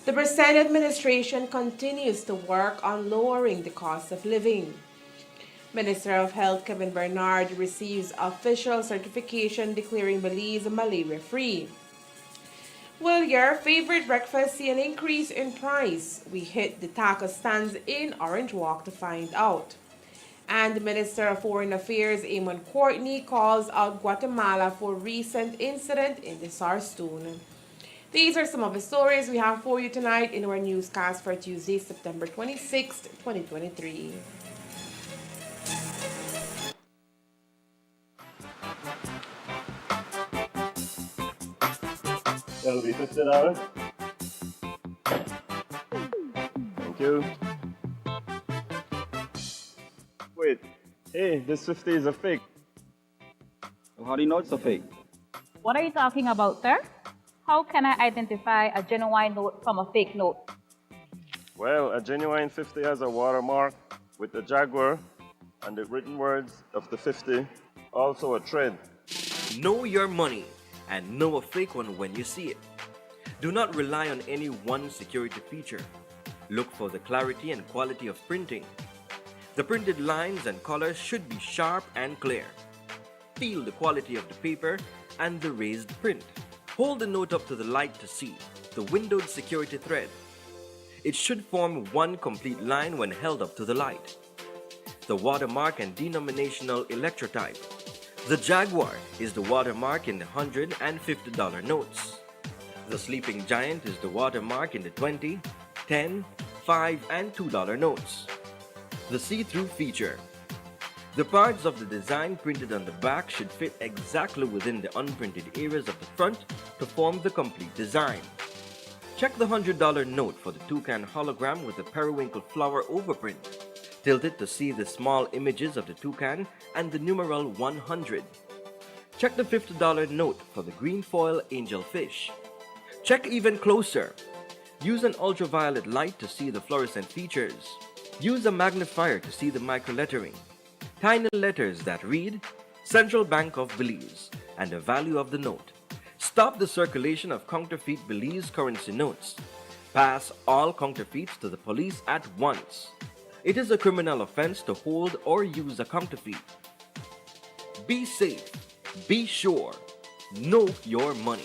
The Brissett administration continues to work on lowering the cost of living. Minister of Health Kevin Bernard receives official certification declaring Belize malaria-free. Will your favorite breakfast see an increase in price? We hit the taco stands in Orange Walk to find out. And the Minister of Foreign Affairs, Amon Courtney, calls out Guatemala for recent incident in the Sarstoon. These are some of the stories we have for you tonight in our newscast for Tuesday, September 26th, 2023. That'll be $50. Thank you. Wait, hey, this 50 is a fake. Well, how do you know it's a fake? What are you talking about, sir? How can I identify a genuine note from a fake note? Well, a genuine 50 has a watermark with the jaguar and the written words of the 50, also a thread. Know your money and know a fake one when you see it. Do not rely on any one security feature. Look for the clarity and quality of printing. The printed lines and colors should be sharp and clear. Feel the quality of the paper and the raised print. Hold the note up to the light to see the windowed security thread. It should form one complete line when held up to the light. The watermark and denominational electrotype. The Jaguar is the watermark in the $100 and $50 notes. The Sleeping Giant is the watermark in the $20, $10, $5, and $2 notes. The see-through feature. The parts of the design printed on the back should fit exactly within the unprinted areas of the front to form the complete design. Check the $100 note for the toucan hologram with the periwinkle flower overprint. Tilt it to see the small images of the toucan and the numeral 100. Check the $50 note for the green foil angelfish. Check even closer. Use an ultraviolet light to see the fluorescent features. Use a magnifier to see the microlettering. Tiny letters that read Central Bank of Belize and the value of the note. Stop the circulation of counterfeit Belize currency notes. Pass all counterfeits to the police at once. It is a criminal offense to hold or use a counterfeit. Be safe. Be sure. Know your money.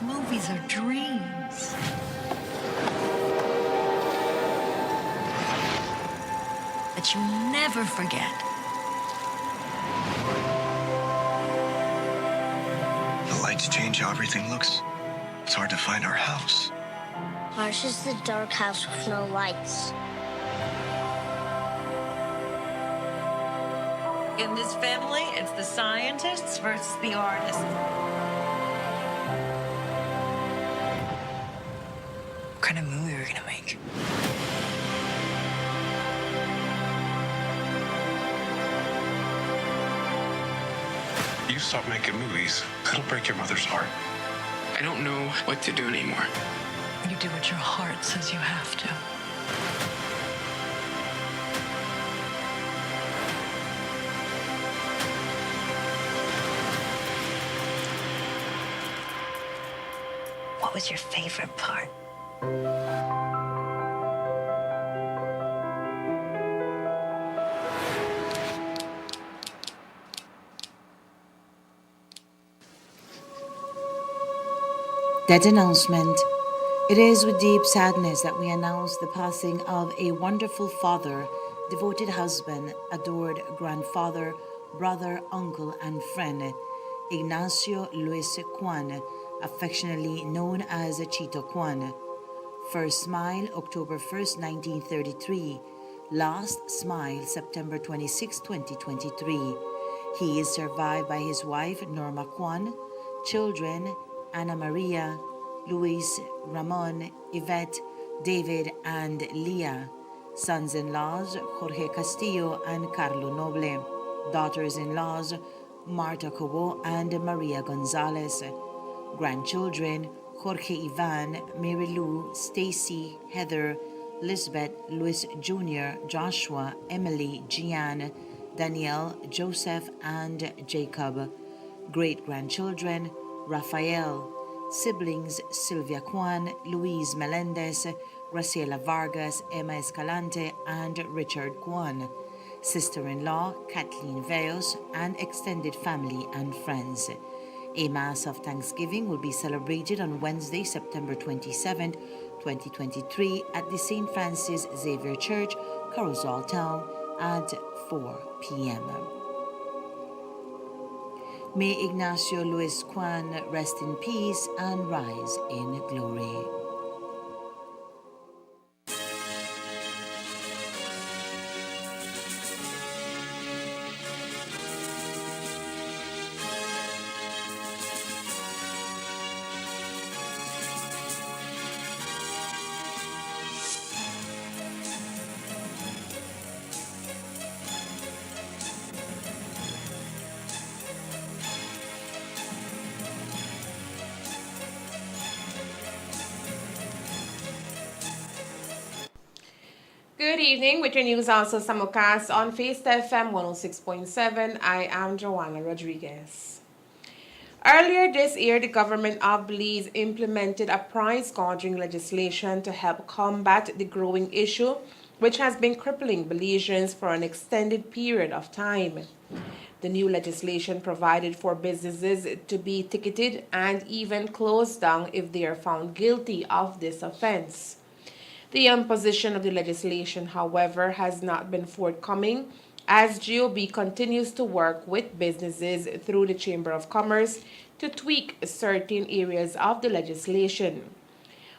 Movies are dreams. That you never forget. The lights change how everything looks. It's hard to find our house. Ours is the dark house with no lights. In this family, it's the scientists versus the artists. What kind of movie are we gonna make? You stop making movies, it'll break your mother's heart. I don't know what to do anymore. You do what your heart says you have to. What was your favorite part? That announcement It is with deep sadness that we announce the passing of a wonderful father, devoted husband, adored grandfather, brother, uncle, and friend, Ignacio Luis Kwan, affectionately known as Chito Kwan. First smile, October 1st, 1933. Last smile, September 26, 2023. He is survived by his wife, Norma Kwan, children, Ana Maria, Luis, Ramon, Yvette, David, and Leah. Sons-in-laws, Jorge Castillo and Carlo Noble. Daughters-in-laws, Marta Cobo and Maria Gonzalez. Grandchildren, Jorge Ivan, Mary Lou, Stacy, Heather, Lisbeth, Luis Jr., Joshua, Emily, Gian, Danielle, Joseph, and Jacob. Great-grandchildren, Rafael. Siblings, Sylvia Kwan, Luis Melendez, Graciela Vargas, Emma Escalante, and Richard Kwan. Sister-in-law, Kathleen Veos, and extended family and friends. A Mass of Thanksgiving will be celebrated on Wednesday, September 27, 2023 at the St. Francis Xavier Church, Carrozal Town at 4 p.m. May Ignacio Luis Kwan rest in peace and rise in glory. Good evening. With your news also simulcast on Face FM 106.7, I am Joanna Rodriguez. Earlier this year, the government of Belize implemented a price gouging legislation to help combat the growing issue, which has been crippling Belizeans for an extended period of time. The new legislation provided for businesses to be ticketed and even closed down if they are found guilty of this offense. The imposition of the legislation, however, has not been forthcoming, as GOB continues to work with businesses through the Chamber of Commerce to tweak certain areas of the legislation.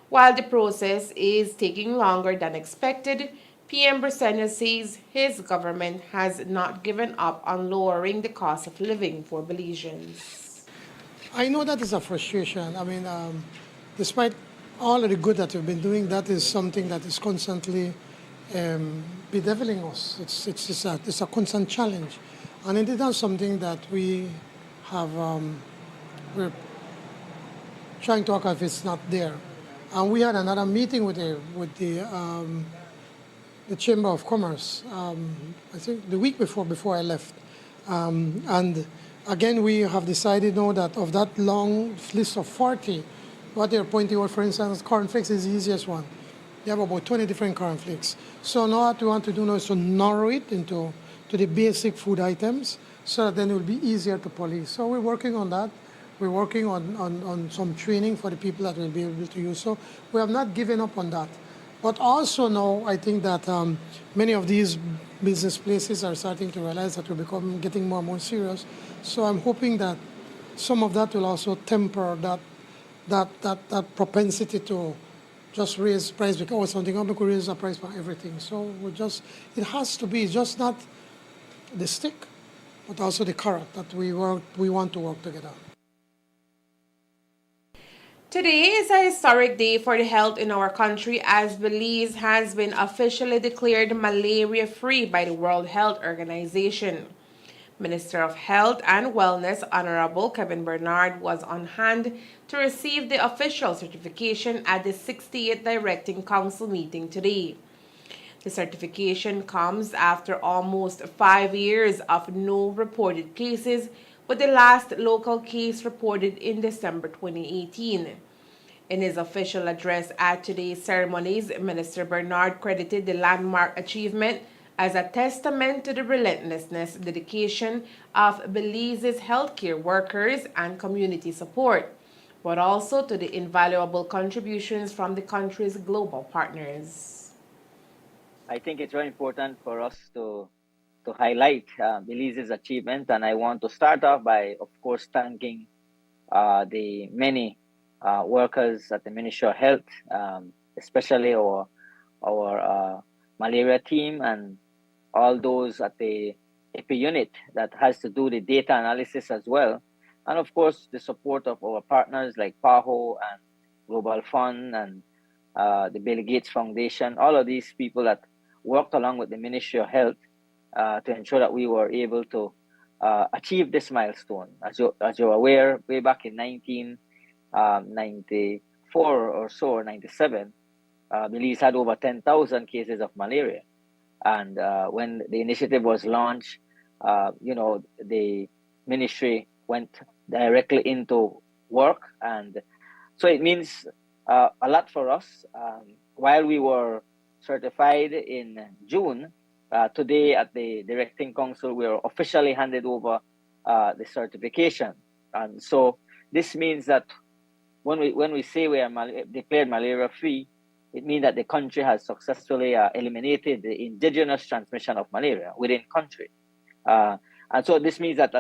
While the process is taking longer than expected, PM Briseno says his government has not given up on lowering the cost of living for Belizeans. I know that is a frustration. Despite all of the good that we've been doing, that is something that is constantly bedeviling us. It's a constant challenge. And indeed, that's something that we have, we're trying to work out if it's not there. And we had another meeting with the Chamber of Commerce, I think the week before I left. And again, we have decided now that of that long list of 40, what they're pointing out, for instance, cornflakes is the easiest one. They have about 20 different cornflakes. So now what we want to do now is to narrow it to the basic food items so that then it will be easier to police. So we're working on that. We're working on some training for the people that will be able to use. So we have not given up on that. But also now I think that many of these business places are starting to realize that we're getting more and more serious. So I'm hoping that some of that will also temper that propensity to just raise price because something we could raise the price for everything. So it has to be just not the stick, but also the carrot that we want to work together. Today is a historic day for the health in our country as Belize has been officially declared malaria-free by the World Health Organization. Minister of Health and Wellness Honorable Kevin Bernard was on hand to receive the official certification at the 68th Directing Council meeting today. The certification comes after almost 5 years of no reported cases, with the last local case reported in December 2018. In his official address at today's ceremonies, Minister Bernard credited the landmark achievement as a testament to the relentlessness, dedication of Belize's healthcare workers and community support, but also to the invaluable contributions from the country's global partners. I think it's very important for us to highlight Belize's achievement, and I want to start off by, of course, thanking the many workers at the Ministry of Health, especially our malaria team and all those at the EP unit that has to do the data analysis as well. And of course, the support of our partners like PAHO and Global Fund and the Bill Gates Foundation, all of these people that worked along with the Ministry of Health to ensure that we were able to achieve this milestone. As you're aware, way back in 1994 or so, or 97, Belize had over 10,000 cases of malaria. And when the initiative was launched, the ministry went directly into work. And so it means a lot for us. While we were certified in June, today at the Directing Council, we are officially handed over the certification. And so this means that when we say we are declared malaria-free, it means that the country has successfully eliminated the indigenous transmission of malaria within country. And so this means that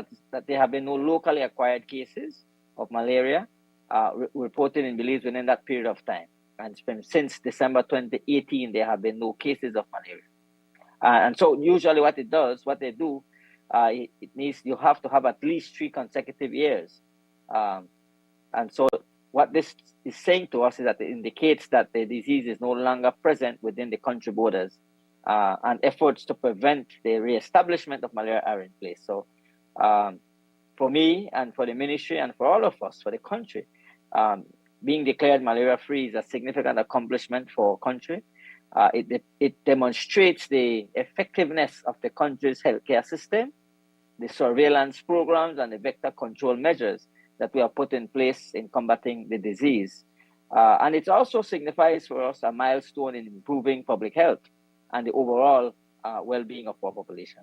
there have been no locally acquired cases of malaria reported in Belize within that period of time. And since December 2018, there have been no cases of malaria. And so usually what they do, it means you have to have at least 3 consecutive years. And so what this is saying to us is that it indicates that the disease is no longer present within the country borders, and efforts to prevent the reestablishment of malaria are in place. So for me and for the ministry and for all of us, for the country, being declared malaria-free is a significant accomplishment for our country. It demonstrates the effectiveness of the country's healthcare system, the surveillance programs, and the vector control measures that we have put in place in combating the disease. And it also signifies for us a milestone in improving public health and the overall well-being of our population.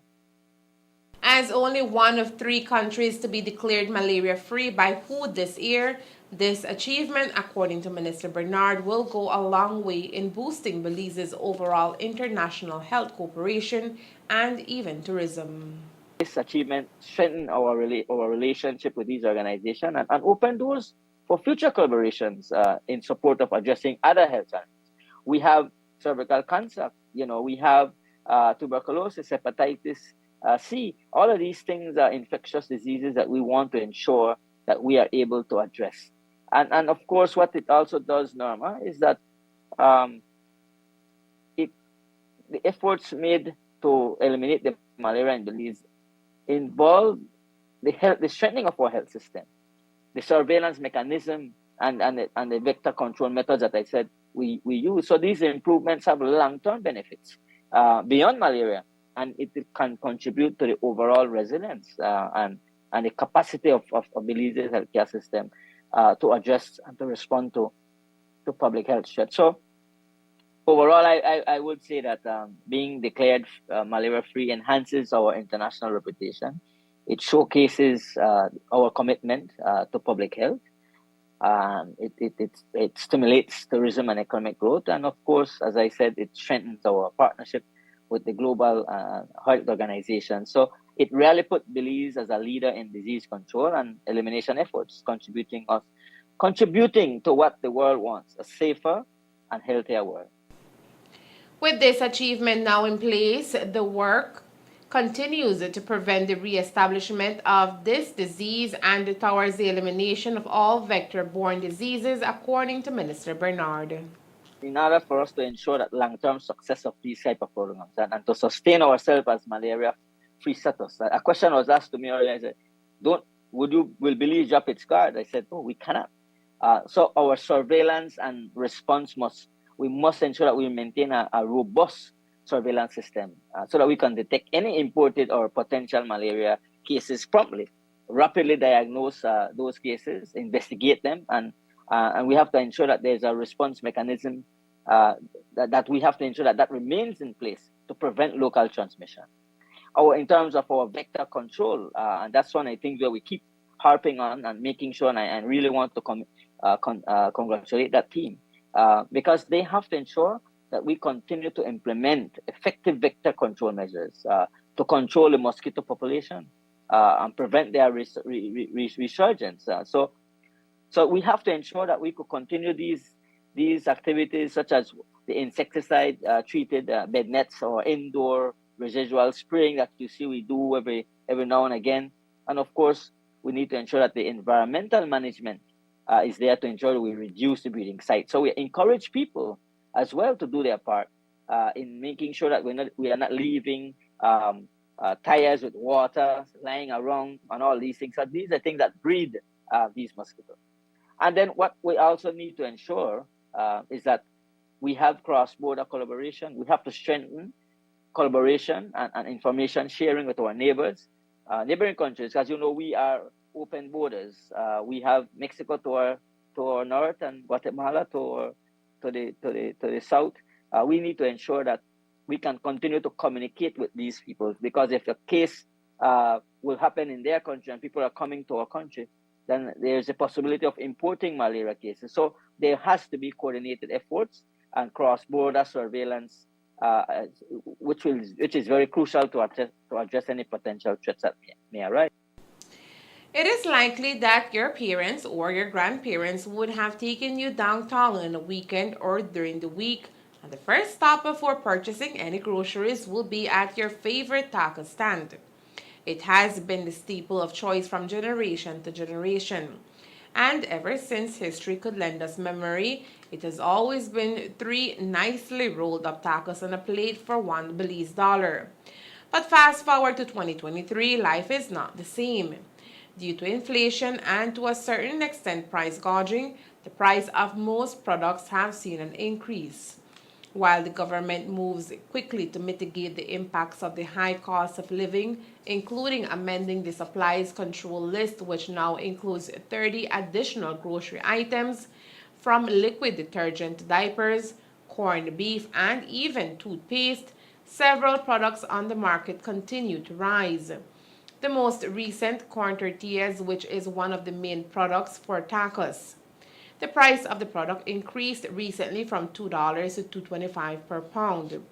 As only one of 3 countries to be declared malaria-free by WHO this year, this achievement, according to Minister Bernard, will go a long way in boosting Belize's overall international health cooperation and even tourism. This achievement strengthened our relationship with these organizations and opened doors for future collaborations in support of addressing other health challenges. We have cervical cancer, we have tuberculosis, hepatitis C. All of these things are infectious diseases that we want to ensure that we are able to address. And of course, what it also does, Norma, is that the efforts made to eliminate the malaria in Belize involve the strengthening of our health system, the surveillance mechanism, and the vector control methods that I said we use. So these improvements have long-term benefits beyond malaria, and it can contribute to the overall resilience and the capacity of Belize's healthcare system to address and to respond to public health threats. So overall, I would say that being declared malaria-free enhances our international reputation. It showcases our commitment to public health. It stimulates tourism and economic growth. And of course, as I said, it strengthens our partnership with the global health organization. So it really put Belize as a leader in disease control and elimination efforts, contributing to what the world wants, a safer and healthier world. With this achievement now in place, the work continues to prevent the re-establishment of this disease and towards the elimination of all vector-borne diseases, according to Minister Bernard. In order for us to ensure that long-term success of these type of programs and to sustain ourselves as malaria-free status, a question was asked to me earlier. I said, will Belize drop its guard? I said, no, we cannot. So our surveillance and response we must ensure that we maintain a robust surveillance system so that we can detect any imported or potential malaria cases promptly, rapidly diagnose those cases, investigate them, and we have to ensure that there's a response mechanism that we have to ensure that remains in place to prevent local transmission. In terms of our vector control, and that's one I think where we keep harping on and making sure, and I really want to congratulate that team because they have to ensure that we continue to implement effective vector control measures to control the mosquito population and prevent their resurgence. So we have to ensure that we could continue these activities, such as the insecticide treated bed nets or indoor residual spraying that you see we do every now and again. And of course, we need to ensure that the environmental management is there to ensure that we reduce the breeding site. So we encourage people as well to do their part in making sure that we are not leaving tires with water lying around and all these things. So these are things that breed these mosquitoes. And then what we also need to ensure is that we have cross-border collaboration. We have to strengthen collaboration and information sharing with our neighbors, neighboring countries. As you know, we are open borders. We have Mexico to our north and Guatemala to the south. We need to ensure that we can continue to communicate with these people, because if a case will happen in their country and people are coming to our country, then there's a possibility of importing malaria cases. So there has to be coordinated efforts and cross-border surveillance, which is very crucial to address any potential threats that may arise. It is likely that your parents or your grandparents would have taken you downtown on a weekend or during the week, and the first stop before purchasing any groceries will be at your favorite taco stand. It has been the staple of choice from generation to generation. And ever since history could lend us memory, it has always been 3 nicely rolled up tacos on a plate for $1 Belize dollar. But fast forward to 2023, life is not the same. Due to inflation and to a certain extent price gouging, the price of most products have seen an increase. While the government moves quickly to mitigate the impacts of the high cost of living, including amending the supplies control list, which now includes 30 additional grocery items, from liquid detergent to diapers, corned beef, and even toothpaste, several products on the market continue to rise. The most recent, corn tortillas, which is one of the main products for tacos. The price of the product increased recently from $2 to $2.25 per pound.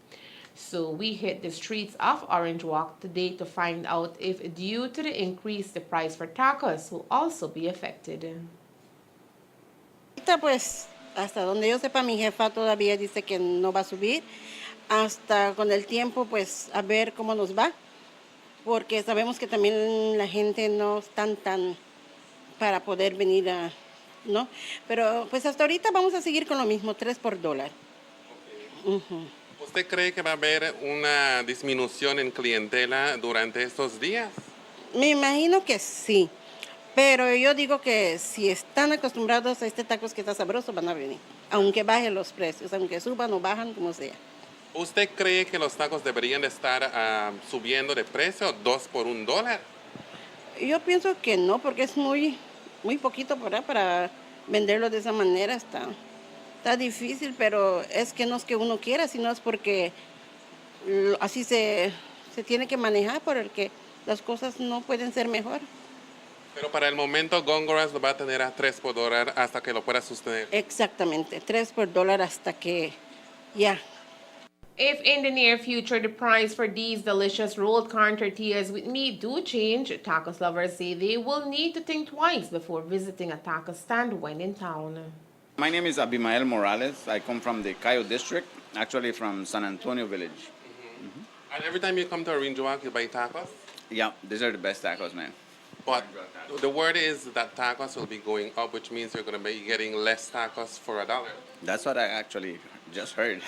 So we hit the streets of Orange Walk today to find out if, due to the increase, the price for tacos will also be affected. Ahorita pues, hasta donde yo sepa, mi jefa todavía dice que no va a subir. Hasta con el tiempo, pues, a ver cómo nos va. Porque sabemos que también la gente no están tan para poder venir a... ¿no? Pero pues hasta ahorita vamos a seguir con lo mismo, 3 por dólar. Okay. ¿Usted cree que va a haber una disminución en clientela durante estos días? Me imagino que sí, pero yo digo que si están acostumbrados a este tacos que está sabroso, van a venir, aunque bajen los precios, aunque suban o bajan, como sea. ¿Usted cree que los tacos deberían de estar subiendo de precio 2 por $1? Yo pienso que no, porque es muy poquito para venderlo de esa manera. Está difícil, pero es que no es que uno quiera, sino es porque así se tiene que manejar, porque las cosas no pueden ser mejor. Pero para el momento, Góngoras lo va a tener a 3 por dólar hasta que lo pueda sostener. Exactamente, 3 por dólar hasta que ya. If in the near future the price for these delicious rolled corn tortillas with meat do change, tacos lovers say they will need to think twice before visiting a taco stand when in town. My name is Abimael Morales. I come from the Cayo district, actually from San Antonio village. Mm-hmm. And every time you come to Orange Walk, you buy tacos? Yeah, these are the best tacos, man. But the word is that tacos will be going up, which means you're going to be getting less tacos for $1. That's what I actually just heard.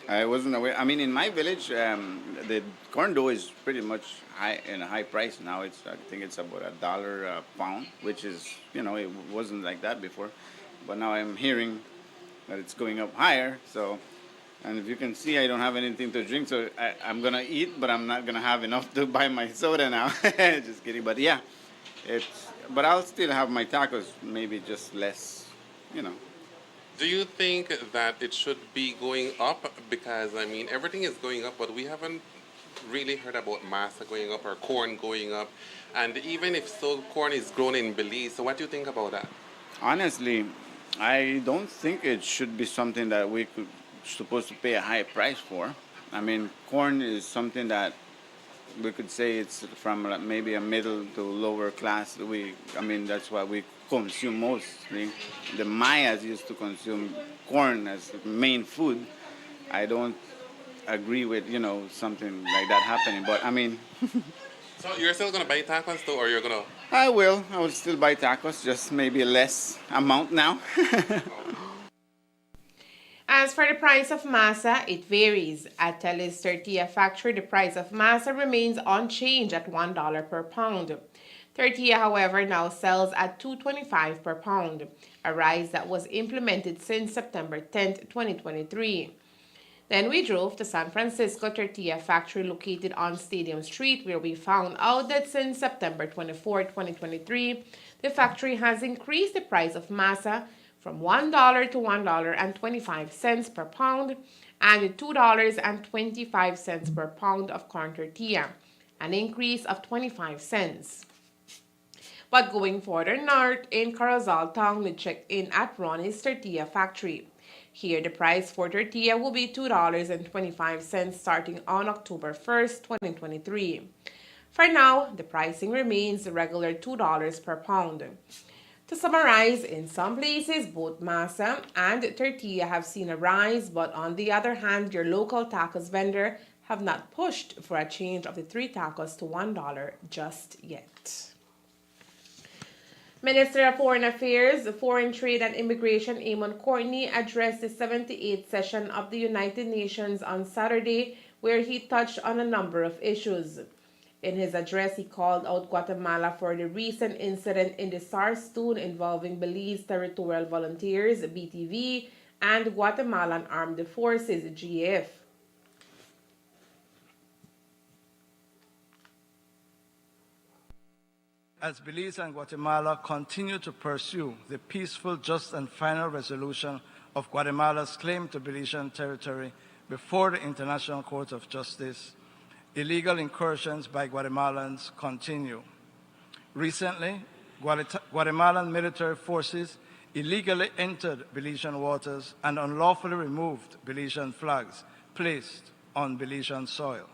I wasn't aware. I mean, in my village, the corn dough is pretty much in a high price now. I think it's about $1 a pound, which is, it wasn't like that before. But now I'm hearing that it's going up higher. So, and if you can see, I don't have anything to drink, so I'm gonna eat, but I'm not gonna have enough to buy my soda now. Just kidding. But yeah, but I'll still have my tacos, maybe just less, Do you think that it should be going up? Because, I mean, everything is going up, but we haven't really heard about masa going up or corn going up. And even if corn is grown in Belize, so what do you think about that? Honestly, I don't think it should be something that we could supposed to pay a high price for. I mean, corn is something that we could say it's from like maybe a middle to lower class. I mean, that's what we consume mostly. The Mayas used to consume corn as main food. I don't agree with something like that happening. But I mean, So you're still gonna buy tacos though, or you're gonna? I will. I will still buy tacos, just maybe a less amount now. As for the price of masa, it varies. At Telly's Tortilla Factory, the price of masa remains unchanged at $1 per pound. Tortilla, however, now sells at $2.25 per pound, a rise that was implemented since September 10, 2023. Then we drove to San Francisco Tortilla Factory located on Stadium Street, where we found out that since September 24, 2023, the factory has increased the price of masa from $1 to $1.25 per pound and $2.25 per pound of corn tortilla, an increase of 25 cents. But going further north in Corozal Town, we checked in at Ronnie's Tortilla Factory. Here, the price for tortilla will be $2.25 starting on October 1st, 2023. For now, the pricing remains the regular $2 per pound. To summarize, in some places, both masa and tortilla have seen a rise, but on the other hand, your local tacos vendor have not pushed for a change of the 3 tacos to $1 just yet. Minister of Foreign Affairs, Foreign Trade and Immigration Amon Courtney addressed the 78th session of the United Nations on Saturday, where he touched on a number of issues. In his address, he called out Guatemala for the recent incident in the Sarstoon involving Belize Territorial Volunteers, BTV, and Guatemalan Armed Forces, GF. As Belize and Guatemala continue to pursue the peaceful, just, and final resolution of Guatemala's claim to Belizean territory before the International Court of Justice, illegal incursions by Guatemalans continue. Recently, Guatemalan military forces illegally entered Belizean waters and unlawfully removed Belizean flags placed on Belizean soil.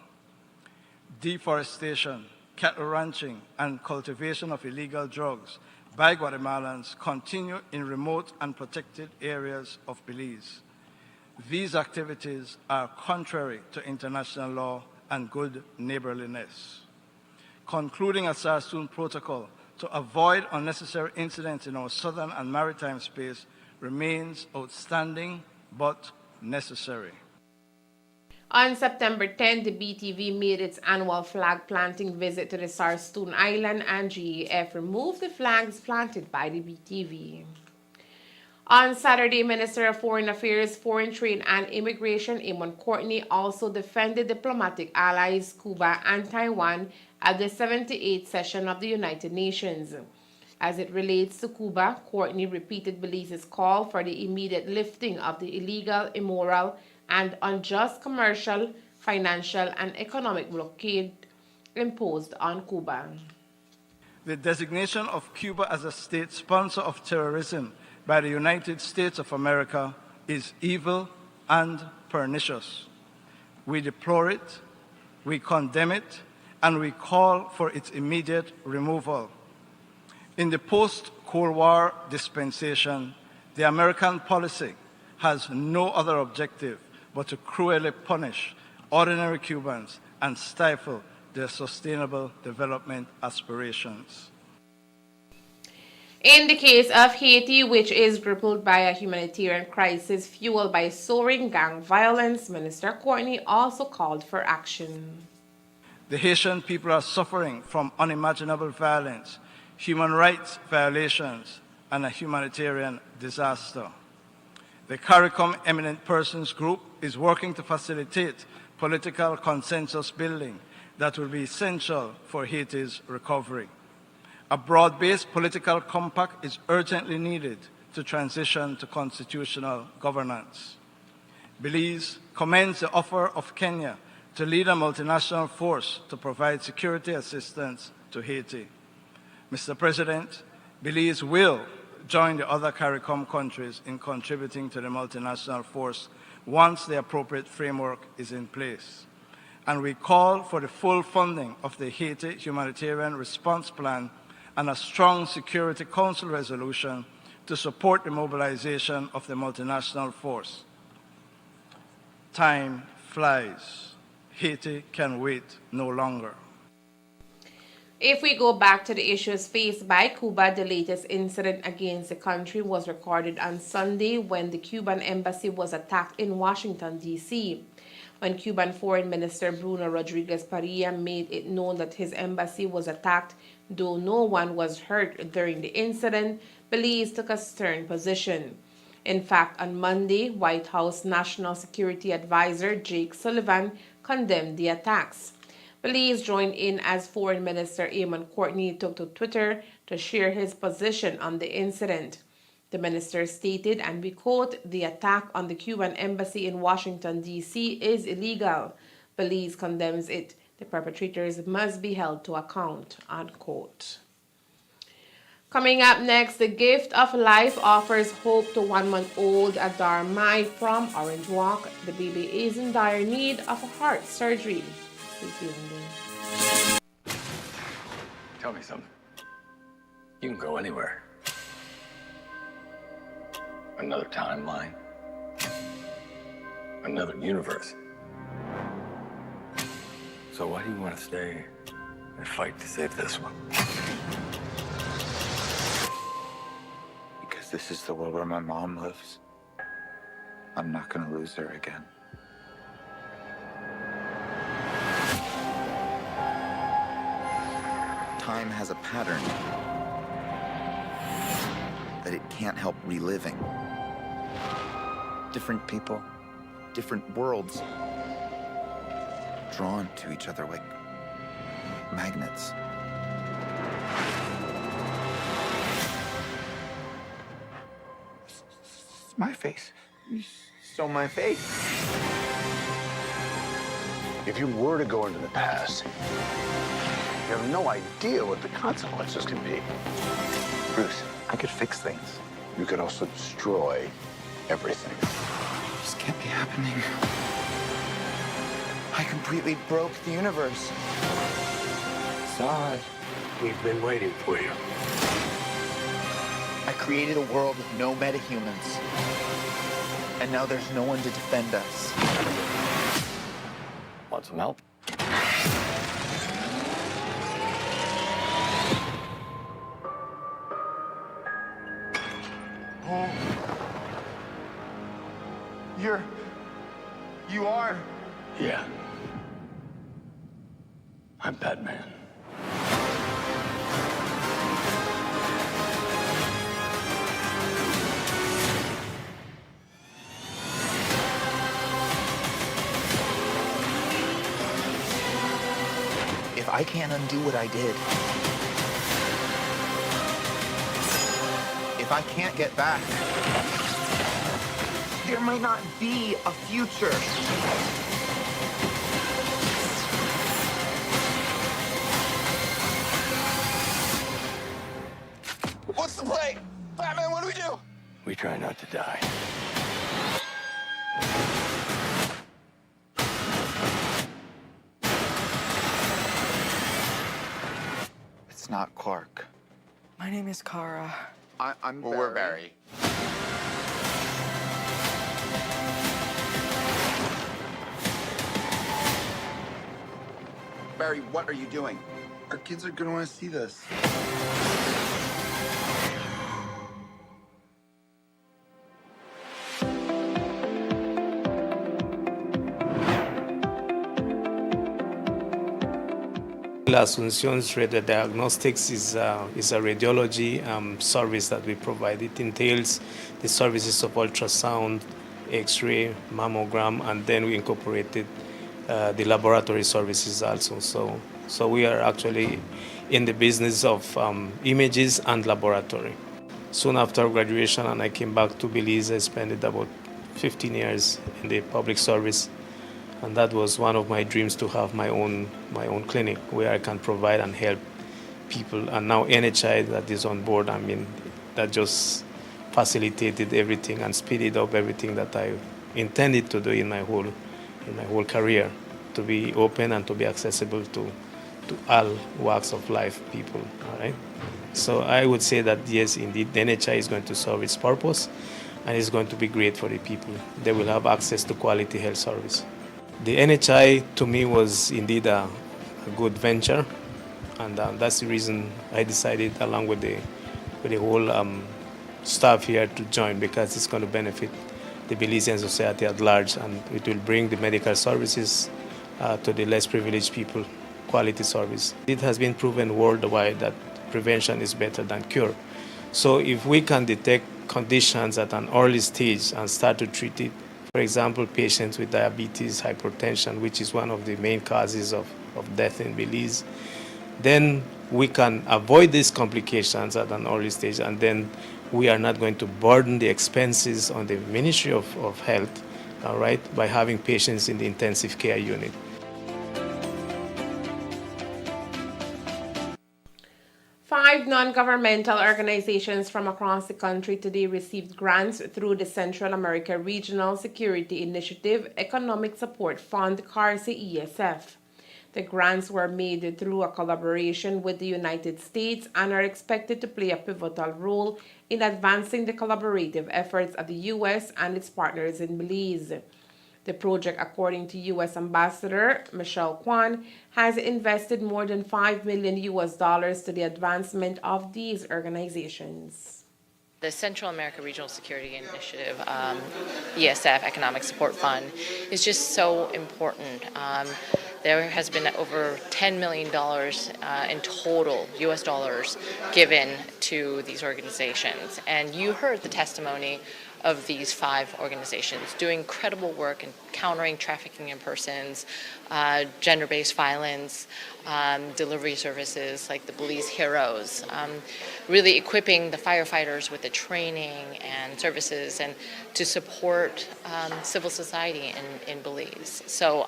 Deforestation, cattle ranching, and cultivation of illegal drugs by Guatemalans continue in remote and protected areas of Belize. These activities are contrary to international law and good neighborliness. Concluding a Sarstoon protocol to avoid unnecessary incidents in our southern and maritime space remains outstanding but necessary. On September 10, the BTV made its annual flag planting visit to the Sarstoon Island, and GAF removed the flags planted by the BTV. On Saturday, Minister of Foreign Affairs, Foreign Trade and Immigration Amon Courtney also defended diplomatic allies Cuba and Taiwan at the 78th session of the United Nations. As it relates to Cuba, Courtney repeated Belize's call for the immediate lifting of the illegal, immoral, and unjust commercial, financial, and economic blockade imposed on Cuba. The designation of Cuba as a state sponsor of terrorism by the United States of America is evil and pernicious. We deplore it, we condemn it, and we call for its immediate removal. In the post-Cold War dispensation, the American policy has no other objective but to cruelly punish ordinary Cubans and stifle their sustainable development aspirations. In the case of Haiti, which is crippled by a humanitarian crisis fueled by soaring gang violence, Minister Courtney also called for action. The Haitian people are suffering from unimaginable violence, human rights violations, and a humanitarian disaster. The CARICOM Eminent Persons Group is working to facilitate political consensus building that will be essential for Haiti's recovery. A broad-based political compact is urgently needed to transition to constitutional governance. Belize commends the offer of Kenya to lead a multinational force to provide security assistance to Haiti. Mr. President, Belize will join the other CARICOM countries in contributing to the multinational force once the appropriate framework is in place. And we call for the full funding of the Haiti Humanitarian Response Plan and a strong Security Council resolution to support the mobilization of the multinational force. Time flies. Haiti can wait no longer. If we go back to the issues faced by Cuba, the latest incident against the country was recorded on Sunday when the Cuban embassy was attacked in Washington, D.C. When Cuban Foreign Minister Bruno Rodriguez Parilla made it known that his embassy was attacked, though no one was hurt during the incident, Belize took a stern position. In fact, on Monday, White House National Security Advisor Jake Sullivan condemned the attacks. Belize joined in as Foreign Minister Eamon Courtney took to Twitter to share his position on the incident. The minister stated, and we quote, "The attack on the Cuban embassy in Washington, D.C. is illegal. Belize condemns it. The perpetrators must be held to account," unquote. Coming up next, the gift of life offers hope to 1-month-old Adar Mai from Orange Walk. The baby is in dire need of a heart surgery. Stay tuned. Tell me something. You can go anywhere. Another timeline. Another universe. So why do you want to stay and fight to save this one? Because this is the world where my mom lives. I'm not gonna lose her again. Time has a pattern that it can't help reliving. Different people, different worlds, drawn to each other like magnets. It's my face. You stole my face. If you were to go into the past, you have no idea what the consequences can be. Bruce, I could fix things. You could also destroy everything. This can't be happening. I completely broke the universe. Zod. We've been waiting for you. I created a world with no metahumans. And now there's no one to defend us. Want some help? Oh. You are? Yeah. I'm Batman. If I can't undo what I did, if I can't get back, there might not be a future. What's the play? Batman, what do we do? We try not to die. It's not Clark. My name is Kara. I'm Barry. We're Barry. Barry, what are you doing? Our kids are gonna want to see this. Asunción's radiodiagnostics is a radiology service that we provide. It entails the services of ultrasound, X-ray, mammogram, and then we incorporated the laboratory services also. So we are actually in the business of images and laboratory. Soon after graduation, and I came back to Belize, I spent about 15 years in the public service. And that was one of my dreams, to have my own clinic where I can provide and help people. And now any child that is on board, I mean, that just facilitated everything and speeded up everything that I intended to do in my whole career, to be open and to be accessible to all walks of life people. All right. So I would say that yes, indeed, the NHI is going to serve its purpose, and it's going to be great for the people. They will have access to quality health service. The NHI to me was indeed a good venture, and that's the reason I decided, along with the whole staff here, to join, because it's going to benefit the Belizean society at large, and it will bring the medical services to the less privileged people, quality service. It has been proven worldwide that prevention is better than cure. So if we can detect conditions at an early stage and start to treat it, for example, patients with diabetes, hypertension, which is one of the main causes of death in Belize, then we can avoid these complications at an early stage, and then we are not going to burden the expenses on the Ministry of Health, all right, by having patients in the intensive care unit. Five non-governmental organizations from across the country today received grants through the Central America Regional Security Initiative Economic Support Fund, CARSA-ESF. The grants were made through a collaboration with the United States and are expected to play a pivotal role in advancing the collaborative efforts of the U.S. and its partners in Belize. The project, according to U.S. Ambassador Michelle Kwan, has invested more than $5 million to the advancement of these organizations. The Central America Regional Security Initiative, ESF, Economic Support Fund, is just so important. There has been over $10 million in total US dollars given to these organizations. And you heard the testimony of these five organizations doing incredible work in countering trafficking in persons, gender-based violence, delivery services like the Belize Heroes, really equipping the firefighters with the training and services and to support civil society in Belize. So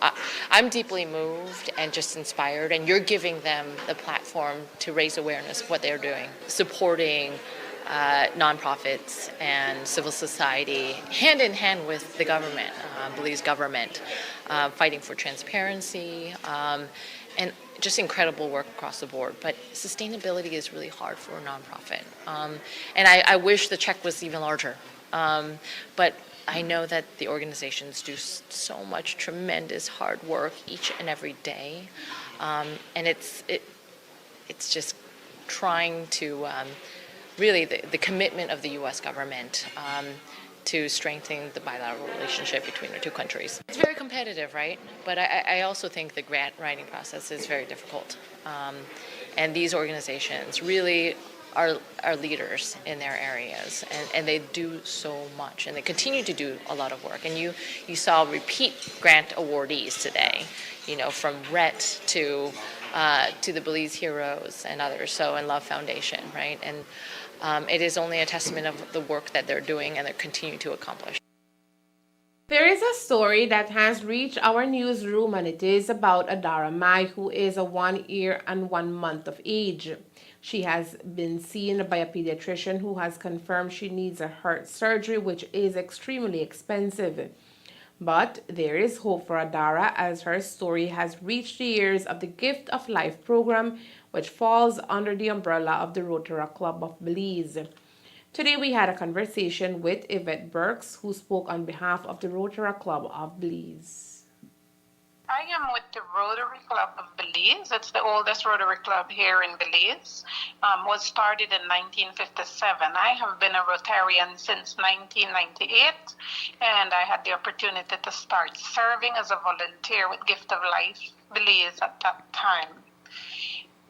I'm deeply moved and just inspired, and you're giving them the platform to raise awareness of what they're doing, supporting nonprofits and civil society, hand in hand with the government, Belize government, fighting for transparency, and just incredible work across the board. But sustainability is really hard for a nonprofit. And I wish the check was even larger. But I know that the organizations do so much tremendous hard work each and every day. And it's just trying to really the commitment of the U.S. government to strengthen the bilateral relationship between our two countries. It's very competitive, right? But I also think the grant writing process is very difficult. And these organizations really are leaders in their areas, and they do so much, and they continue to do a lot of work. And you saw repeat grant awardees today, from RET to the Belize Heroes and others, and Love Foundation, right? And it is only a testament of the work that they're doing and they're continuing to accomplish. There is a story that has reached our newsroom, and it is about Adara Mai, who is 1 year and 1 month of age. She has been seen by a pediatrician who has confirmed she needs a heart surgery, which is extremely expensive. But there is hope for Adara, as her story has reached the ears of the Gift of Life program, which falls under the umbrella of the Rotary Club of Belize. Today we had a conversation with Yvette Burks, who spoke on behalf of the Rotary Club of Belize. I am with the Rotary Club of Belize. It's the oldest Rotary Club here in Belize. Was started in 1957. I have been a Rotarian since 1998, and I had the opportunity to start serving as a volunteer with Gift of Life Belize at that time.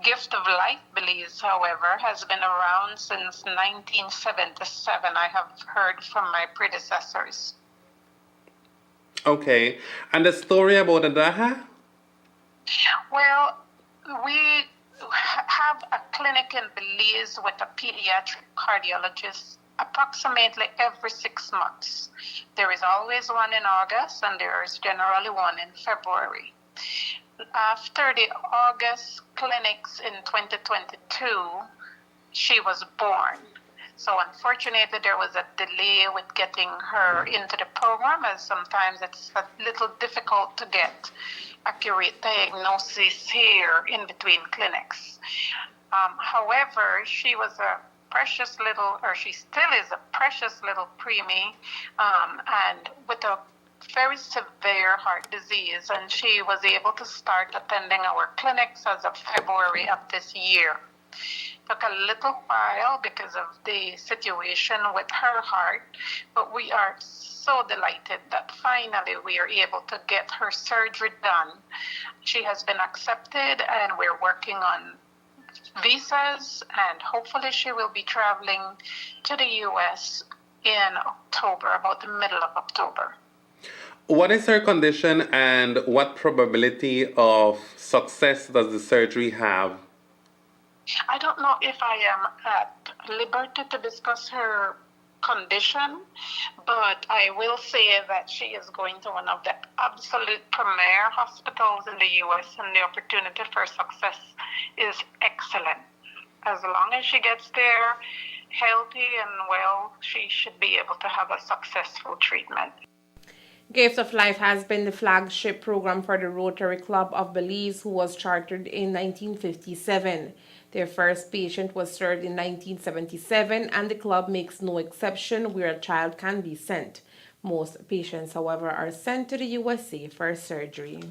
Gift of Life Belize, however, has been around since 1977. I have heard from my predecessors. Okay, and the story about Adaha? Well, we have a clinic in Belize with a pediatric cardiologist approximately every 6 months. There is always one in August, and there is generally one in February. After the August clinics in 2022, she was born. So unfortunately, there was a delay with getting her into the program, as sometimes it's a little difficult to get accurate diagnosis here in between clinics. However, she was a precious little, or she still is a precious little preemie, and with a very severe heart disease, and she was able to start attending our clinics as of February of this year. Took a little while because of the situation with her heart, but we are so delighted that finally we are able to get her surgery done. She has been accepted, and we're working on visas, and hopefully she will be traveling to the US in October, about the middle of October. What is her condition and what probability of success does the surgery have? I don't know if I am at liberty to discuss her condition, but I will say that she is going to one of the absolute premier hospitals in the US, and the opportunity for success is excellent. As long as she gets there healthy and well, she should be able to have a successful treatment. Gift of Life has been the flagship program for the Rotary Club of Belize, who was chartered in 1957. Their first patient was served in 1977, and the club makes no exception where a child can be sent. Most patients, however, are sent to the USA for surgery.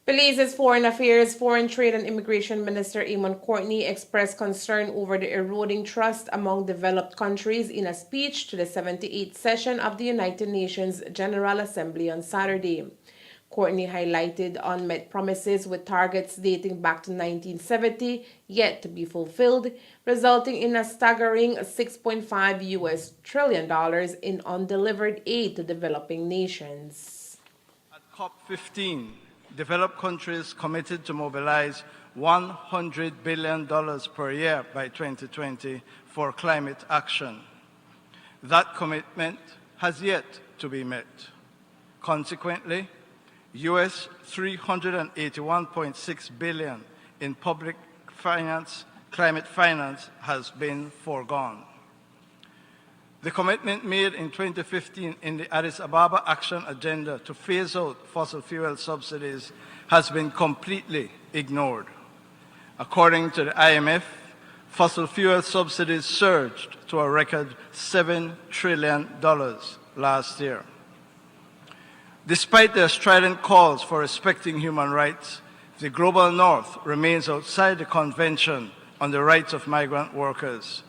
Belize's Foreign Affairs, Foreign Trade and Immigration Minister Eamon Courtney expressed concern over the eroding trust among developed countries in a speech to the 78th session of the United Nations General Assembly on Saturday. Courtney highlighted unmet promises with targets dating back to 1970 yet to be fulfilled, resulting in a staggering $6.5 trillion in undelivered aid to developing nations. At COP15, developed countries committed to mobilize $100 billion per year by 2020 for climate action. That commitment has yet to be met. Consequently, US $381.6 billion in public finance, climate finance has been foregone. The commitment made in 2015 in the Addis Ababa Action Agenda to phase out fossil fuel subsidies has been completely ignored. According to the IMF, fossil fuel subsidies surged to a record $7 trillion last year. Despite their strident calls for respecting human rights, the global north remains outside the Convention on the Rights of Migrant Workers.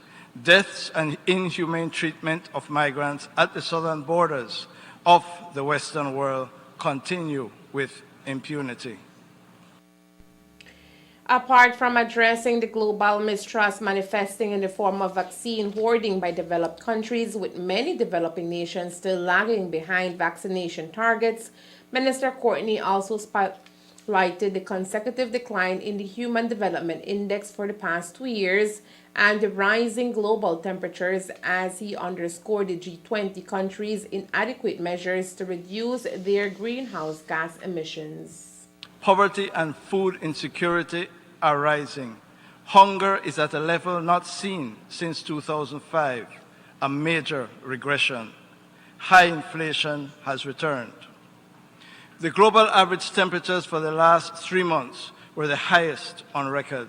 Deaths and inhumane treatment of migrants at the southern borders of the Western world continue with impunity. Apart from addressing the global mistrust manifesting in the form of vaccine hoarding by developed countries, with many developing nations still lagging behind vaccination targets, Minister Courtney also spotlighted the consecutive decline in the Human Development Index for the past 2 years and the rising global temperatures, as he underscored the G20 countries' inadequate measures to reduce their greenhouse gas emissions. Poverty and food insecurity are rising. Hunger is at a level not seen since 2005, a major regression. High inflation has returned. The global average temperatures for the last 3 months were the highest on record.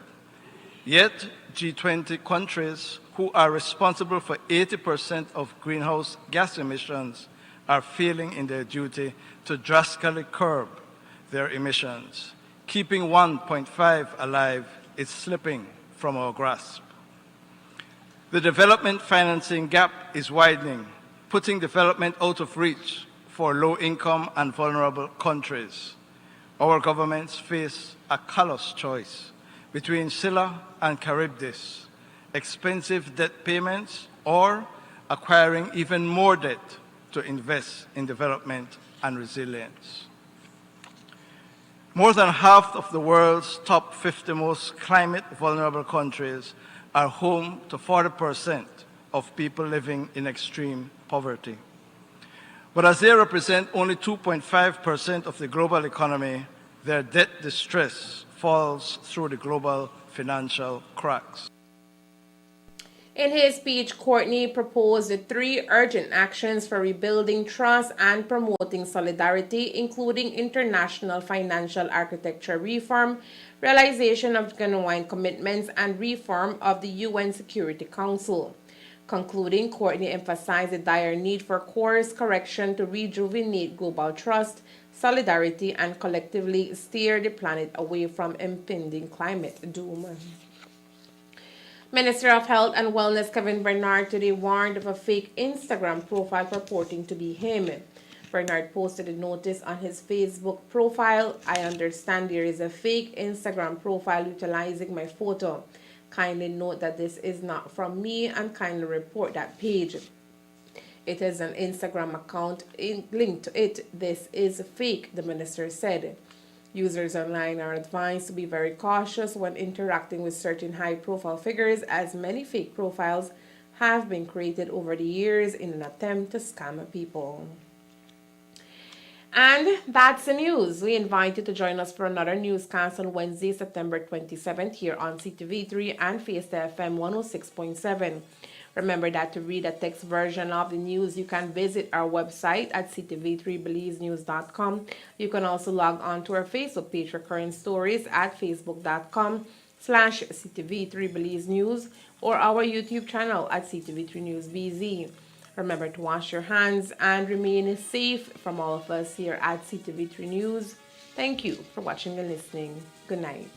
Yet, G20 countries, who are responsible for 80% of greenhouse gas emissions, are failing in their duty to drastically curb their emissions. Keeping 1.5 alive is slipping from our grasp. The development financing gap is widening, putting development out of reach for low-income and vulnerable countries. Our governments face a callous choice between Scylla and Charybdis, expensive debt payments, or acquiring even more debt to invest in development and resilience. More than half of the world's top 50 most climate vulnerable countries are home to 40% of people living in extreme poverty. But as they represent only 2.5% of the global economy, their debt distress falls through the global financial cracks. In his speech, Courtney proposed 3 urgent actions for rebuilding trust and promoting solidarity, including international financial architecture reform, realization of genuine commitments, and reform of the UN Security Council. Concluding, Courtney emphasized the dire need for course correction to rejuvenate global trust, solidarity, and collectively steer the planet away from impending climate doom. Minister of Health and Wellness Kevin Bernard today warned of a fake Instagram profile purporting to be him. Bernard posted a notice on his Facebook profile. I understand there is a fake Instagram profile utilizing my photo. Kindly note that this is not from me and kindly report that page. It is an Instagram account linked to it. This is fake, the minister said. Users online are advised to be very cautious when interacting with certain high-profile figures, as many fake profiles have been created over the years in an attempt to scam people. And that's the news. We invite you to join us for another newscast on Wednesday, September 27th here on CTV3 and Fiesta FM 106.7. Remember that to read a text version of the news, you can visit our website at CTV3BelizeNews.com. You can also log on to our Facebook page for current stories at Facebook.com/CTV3BelizeNews or our YouTube channel at CTV3 News BZ. Remember to wash your hands and remain safe from all of us here at CTV3 News. Thank you for watching and listening. Good night.